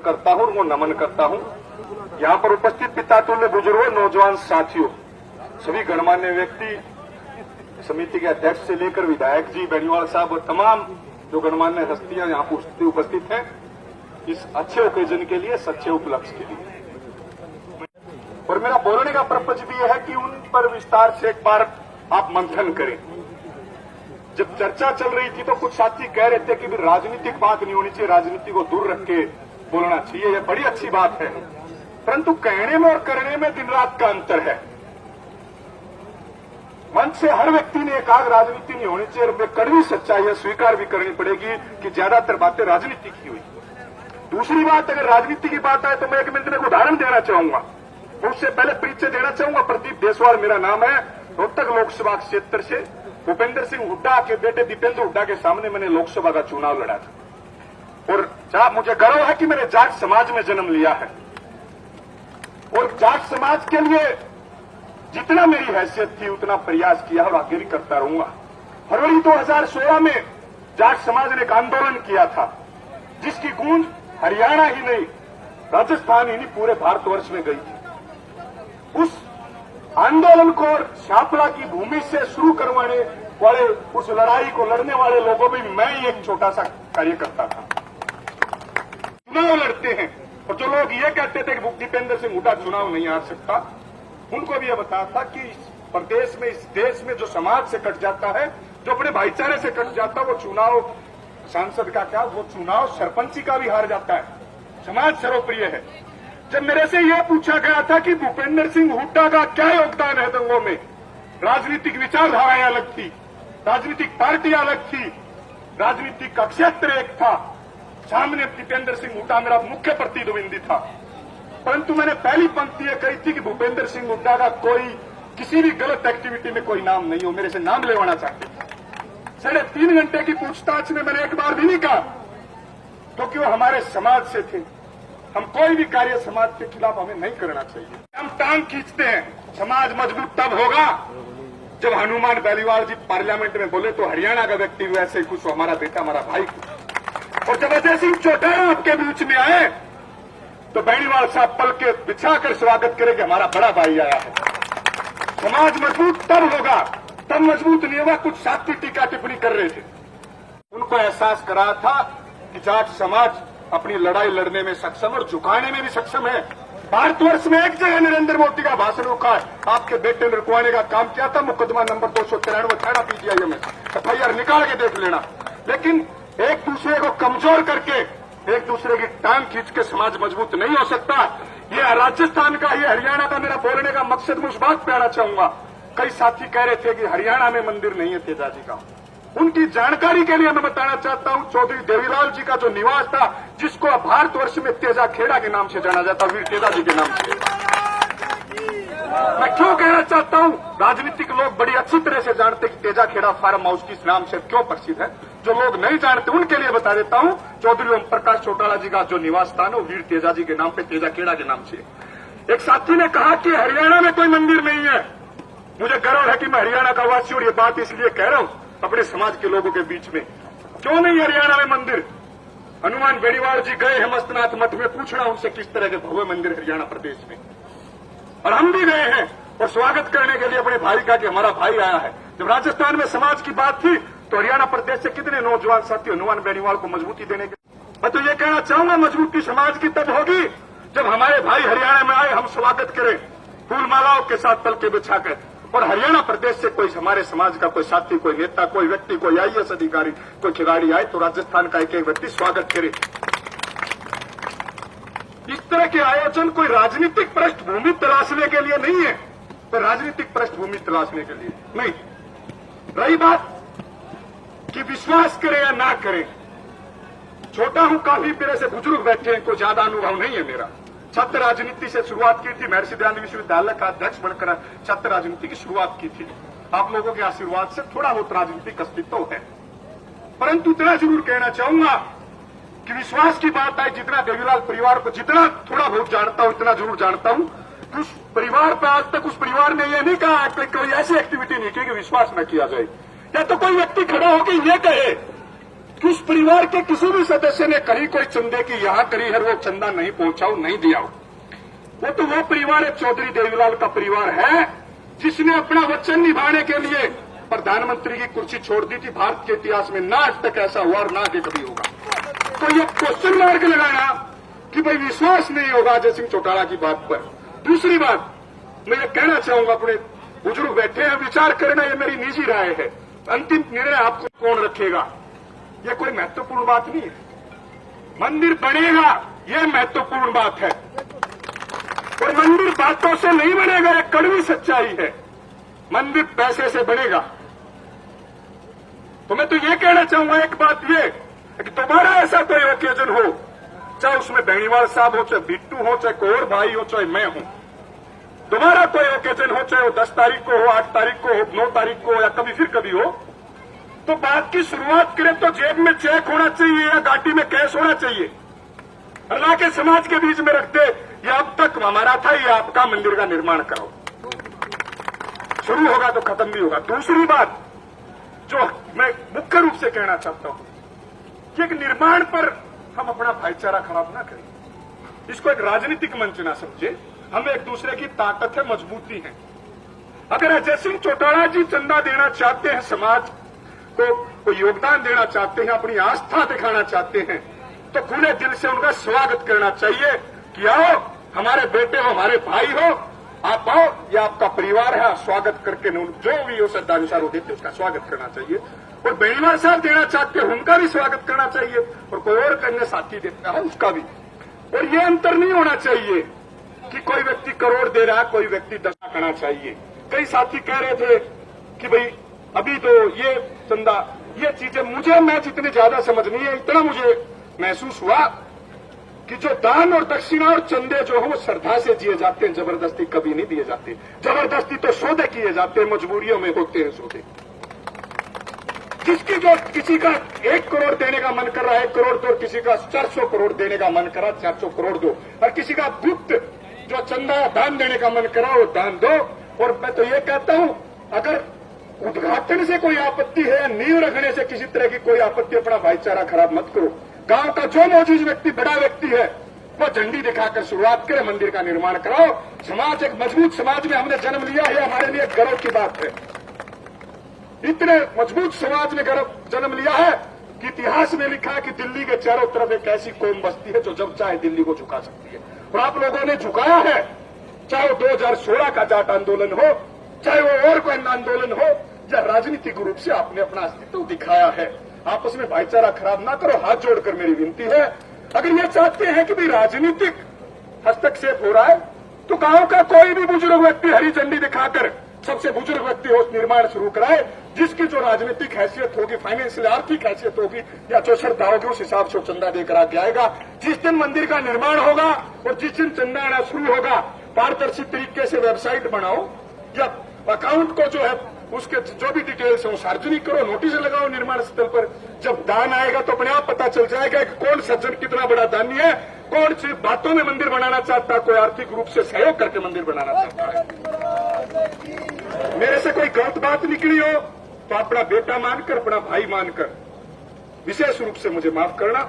करता हूं और वो नमन करता हूं। यहां पर उपस्थित पितातुल्य बुजुर्गों, नौजवान साथियों, सभी गणमान्य व्यक्ति, समिति के अध्यक्ष से लेकर विधायक जी, बेनीवाल साहब और तमाम जो गणमान्य हस्तियां यहां उपस्थित हैं, इस अच्छे ओकेजन के लिए, सच्चे उपलक्ष्य के लिए। और मेरा बोलने का पर्पज भी यह है कि उन पर विस्तार से एक बार आप मंथन करें। जब चर्चा चल रही थी तो कुछ साथी कह रहे थे कि भी राजनीतिक बात नहीं होनी चाहिए, राजनीति को दूर रख के बोलना चाहिए। यह बड़ी अच्छी बात है, परंतु कहने में और करने में दिन रात का अंतर है। मंच से हर व्यक्ति ने एक आग राजनीति नहीं होनी चाहिए, और कड़वी सच्चाई है, स्वीकार भी करनी पड़ेगी कि ज्यादातर बातें राजनीति की हुई। दूसरी बात, अगर राजनीति की बात आए तो मैं 1 मिनट में एक उदाहरण देना चाहूंगा। उससे पहले परिचय देना चाहूंगा। प्रदीप देसवाल मेरा नाम है, रोहतक लोकसभा क्षेत्र से भूपेंद्र सिंह हुड्डा के बेटे दीपेंद्र हुड्डा के सामने मैंने लोकसभा का चुनाव लड़ा था। और मुझे गर्व है कि मैंने जाट समाज में जन्म लिया है, और जाट समाज के लिए जितना मेरी हैसियत थी उतना प्रयास किया और आगे भी करता रहूंगा। फरवरी 2016 में जाट समाज ने एक आंदोलन किया था, जिसकी गूंज हरियाणा ही नहीं, राजस्थान ही नहीं, पूरे भारतवर्ष में गई थी। उस आंदोलन को शापला की भूमि से शुरू करवाने वाले, उस लड़ाई को लड़ने वाले लोगों में मैं ही एक छोटा सा कार्यकर्ता था। चुनाव लड़ते हैं, और जो लोग ये कहते थे कि दीपेंद्र सिंह हुड्डा चुनाव नहीं हार सकता, उनको भी यह बताया था कि इस प्रदेश में, इस देश में जो समाज से कट जाता है, जो अपने भाईचारे से कट जाता है, वो चुनाव सांसद का क्या, वो चुनाव सरपंची का भी हार जाता है। समाज सर्वप्रिय है। जब मेरे से यह पूछा गया था कि भूपेंद्र सिंह हुड्डा का क्या योगदान है दंगों में, राजनीतिक विचारधाराएं अलग थी, राजनीतिक पार्टियां अलग थी, राजनीतिक का क्षेत्र एक था, सामने दीपेंद्र सिंह हुड्डा मेरा मुख्य प्रतिद्वंदी था। परंतु मैंने पहली पंक्ति ये कही थी कि भूपेंद्र सिंह हुड्डा का कोई किसी भी गलत एक्टिविटी में कोई नाम नहीं हो, मेरे से नाम लेवाना चाहते थे। 3.5 घंटे की पूछताछ में मैंने एक बार भी नहीं कहा, क्योंकि वो हमारे समाज से थे। हम कोई भी कार्य समाज के खिलाफ हमें नहीं करना चाहिए। हम टांग खींचते हैं। समाज मजबूत तब होगा जब हनुमान बेनीवाल जी पार्लियामेंट में बोले तो हरियाणा का व्यक्ति वैसे खुश हो, हमारा बेटा, हमारा भाई खुश। और जब अजय सिंह चौटाला आपके बीच में आए तो बेनीवाल साहब पल के बिछाकर स्वागत करें कि हमारा बड़ा भाई आया है। समाज मजबूत तब होगा, तब मजबूत नहीं होगा। कुछ साथी टीका टिप्पणी कर रहे थे, उनको एहसास करा था कि जाट समाज अपनी लड़ाई लड़ने में सक्षम और झुकाने में भी सक्षम है। भारतवर्ष में एक जगह नरेंद्र मोदी का भाषण रुका है, आपके बेटे ने रुकवाने का काम किया था, मुकदमा नंबर 293 थाना पीजीआई में FIR निकाल के देख लेना। लेकिन एक दूसरे को कमजोर करके, एक दूसरे की टांग खींच के समाज मजबूत नहीं हो सकता। ये राजस्थान का, ये हरियाणा का मेरा बोलने का मकसद मैं उस बात पे आना चाहूंगा। कई साथी कह रहे थे कि हरियाणा में मंदिर नहीं है तेजाजी का। उनकी जानकारी के लिए मैं बताना चाहता हूं, चौधरी देवीलाल जी का जो निवास था, जिसको भारतवर्ष में तेजा खेड़ा के नाम से जाना जाता, वीर तेजाजी के नाम से। मैं क्यों कहना चाहता हूं, राजनीतिक लोग बड़ी अच्छी तरह से जानते कि तेजा खेड़ा फार्म हाउस किस नाम से क्यों प्रसिद्ध है। जो लोग नहीं जानते उनके लिए बता देता हूं, चौधरी ओम प्रकाश चौटाला जी का जो निवास स्थान है वो वीर तेजाजी के नाम पे, तेजा खेड़ा के नाम से। एक साथी ने कहा कि हरियाणा में कोई मंदिर नहीं है। मुझे गर्व है कि मैं हरियाणा का वासी और ये बात इसलिए कह रहा हूं अपने समाज के लोगों के बीच में। क्यों नहीं हरियाणा में मंदिर? हनुमान बेनीवाल जी गए हैं मस्तनाथ मठ में, पूछना उनसे किस तरह के भव्य मंदिर हरियाणा प्रदेश में। और हम भी गए हैं और स्वागत करने के लिए अपने भाई का कि हमारा भाई आया है। जब राजस्थान में समाज की बात थी तो हरियाणा प्रदेश से कितने नौजवान साथी हनुमान बेनीवाल को मजबूती देने के। मैं तो ये कहना चाहूंगा, मजबूती समाज की तब होगी जब हमारे भाई हरियाणा में आए, हम स्वागत करें फूल मालाओं के साथ तल के बिछाकर। और हरियाणा प्रदेश से कोई हमारे समाज का कोई साथी, कोई नेता, कोई व्यक्ति, कोई IAS अधिकारी, कोई खिलाड़ी आए तो राजस्थान का एक एक व्यक्ति स्वागत करे। इस तरह के आयोजन कोई राजनीतिक पृष्ठभूमि तलाशने के लिए नहीं है, तो राजनीतिक पृष्ठभूमि तलाशने के लिए नहीं। रही बात कि विश्वास करें या ना करें, छोटा हूं, काफी मेरे से बुजुर्ग बैठे हैं, कोई ज्यादा अनुभव नहीं है मेरा। छात्र राजनीति से शुरुआत की थी, महर्षि दयानंद विश्वविद्यालय का अध्यक्ष बनकर छात्र राजनीति की शुरुआत की थी। आप लोगों के आशीर्वाद से थोड़ा बहुत राजनीतिक अस्तित्व है। परंतु इतना जरूर कहना चाहूंगा कि विश्वास की बात है, जितना देवीलाल परिवार को जितना थोड़ा बहुत जानता हूं, इतना जरूर जानता हूं कि उस परिवार पर आज तक उस परिवार ने यह नहीं कहा कि कोई ऐसी एक्टिविटी नहीं की कि विश्वास न किया जाए। या तो कोई व्यक्ति खड़ा होकर यह कहे कि उस परिवार के किसी भी सदस्य ने कहीं कोई चंदे की यहां करी है, वो चंदा नहीं पहुंचाओ, नहीं दिया हो। वो परिवार एक चौधरी देवीलाल का परिवार है जिसने अपना वचन निभाने के लिए प्रधानमंत्री की कुर्सी छोड़ दी थी। भारत के इतिहास में ना आज तक ऐसा हुआ और ना आगे कभी होगा। तो ये क्वेश्चन मार्क लगाना कि भाई विश्वास नहीं होगा अजय सिंह चौटाला की बात पर। दूसरी बात मैं ये कहना चाहूंगा, अपने बुजुर्ग बैठे हैं, विचार करना, ये मेरी निजी राय है, अंतिम निर्णय आपको कौन रखेगा, ये कोई महत्वपूर्ण बात नहीं है। मंदिर बनेगा, ये महत्वपूर्ण बात है, और मंदिर बातों से नहीं बनेगा, एक कड़वी सच्चाई है। मंदिर पैसे से बनेगा। तो मैं तो ये कहना चाहूंगा, एक बात ये कि दोबारा ऐसा कोई ओकेजन हो, चाहे उसमें बेनीवाल साहब हो, चाहे बिट्टू हो, चाहे कोई और भाई हो, चाहे मैं हूं, दोबारा कोई ओकेजन हो, चाहे वो 10 तारीख को हो, 8 तारीख को हो, 9 तारीख को, या कभी फिर कभी हो, तो बात की शुरुआत करें तो जेब में चेक होना चाहिए या गाड़ी में कैश होना चाहिए। अल्लाह के समाज के बीच में रख दे, ये अब तक हमारा था, ये आपका, मंदिर का निर्माण करो। शुरू होगा तो खत्म भी होगा। दूसरी बात जो मैं मुख्य रूप से कहना चाहता हूं कि एक निर्माण पर हम अपना भाईचारा खराब ना करें, इसको एक राजनीतिक मंच ना समझे। हम एक दूसरे की ताकत है, मजबूती है। अगर अजय सिंह चौटाला जी चंदा देना चाहते हैं, समाज को योगदान देना चाहते हैं, अपनी आस्था दिखाना चाहते हैं, तो खुले दिल से उनका स्वागत करना चाहिए कि आओ, हमारे बेटे हो, हमारे भाई हो, आप आओ, ये आपका परिवार है। स्वागत करके जो भी हो श्रद्धानुसार वो देते, उसका स्वागत करना चाहिए। और बेनीवाल साहब देना चाहते हैं, उनका भी स्वागत करना चाहिए, और कोई और करने साथी देता है उसका भी। और ये अंतर नहीं होना चाहिए कि कोई व्यक्ति करोड़ दे रहा है, कोई व्यक्ति 10 करना चाहिए। कई साथी कह रहे थे कि भाई अभी तो ये चंदा, ये चीजें मैं जितनी ज्यादा समझ नहीं है, इतना मुझे महसूस हुआ कि जो दान और दक्षिणा और चंदे जो है वो श्रद्धा से दिए जाते हैं, जबरदस्ती कभी नहीं दिए जाते। जबरदस्ती तो सौदे किए जाते हैं, मजबूरियों में होते हैं सौदे। जिसकी जो किसी का 1 करोड़ देने का मन कर रहा है 1 करोड़ दो, किसी का 400 करोड़ देने का मन करा 400 करोड़ दो, और किसी का गुप्त जो चंदा दान देने का मन करा वो दान दो। और मैं तो ये कहता हूं, अगर उद्घाटन से कोई आपत्ति है या नींव रखने से किसी तरह की कोई आपत्ति, अपना भाईचारा खराब मत करो। गांव का जो मौजूद व्यक्ति, बड़ा व्यक्ति है, वो झंडी दिखाकर शुरुआत करे, मंदिर का निर्माण कराओ। समाज, एक मजबूत समाज में हमने जन्म लिया है, हमारे लिए गर्व की बात है। इतने मजबूत समाज में जन्म लिया है कि इतिहास में लिखा है कि दिल्ली के चारों तरफ एक ऐसी कौम बसती है जो जब चाहे दिल्ली को झुका सकती है, और आप लोगों ने झुकाया है। चाहे वो 2016 का जाट आंदोलन हो, चाहे वो और कोई आंदोलन हो, या राजनीतिक रूप से आपने अपना अस्तित्व दिखाया है। आपस में भाईचारा खराब ना करो, हाथ जोड़कर मेरी विनती है। अगर ये चाहते हैं कि भाई राजनीतिक हस्तक्षेप हो रहा है, तो गांव का कोई भी बुजुर्ग व्यक्ति हरी झंडी दिखाकर सबसे बुजुर्ग व्यक्ति हो निर्माण शुरू कराए, जिसकी जो राजनीतिक हैसियत होगी, फाइनेंशियल आर्थिक हैसियत होगी, या जो श्रद्धा होगी, उस हिसाब से चंदा देकर आगे आएगा। जिस दिन मंदिर का निर्माण होगा और जिस दिन चंदा आना शुरू होगा, पारदर्शी तरीके से वेबसाइट बनाओ या अकाउंट को जो है उसके जो भी डिटेल्स है वो सार्वजनिक करो, नोटिस लगाओ निर्माण स्थल पर। जब दान आएगा तो अपने आप पता चल जाएगा कि कौन सज्जन कितना बड़ा दानी है, कौन सिर्फ बातों में मंदिर बनाना चाहता है, कोई आर्थिक रूप से सहयोग करके मंदिर बनाना चाहता है। मेरे से कोई गलत बात निकली हो तो अपना बेटा मानकर, अपना भाई मानकर विशेष रूप से मुझे माफ करना।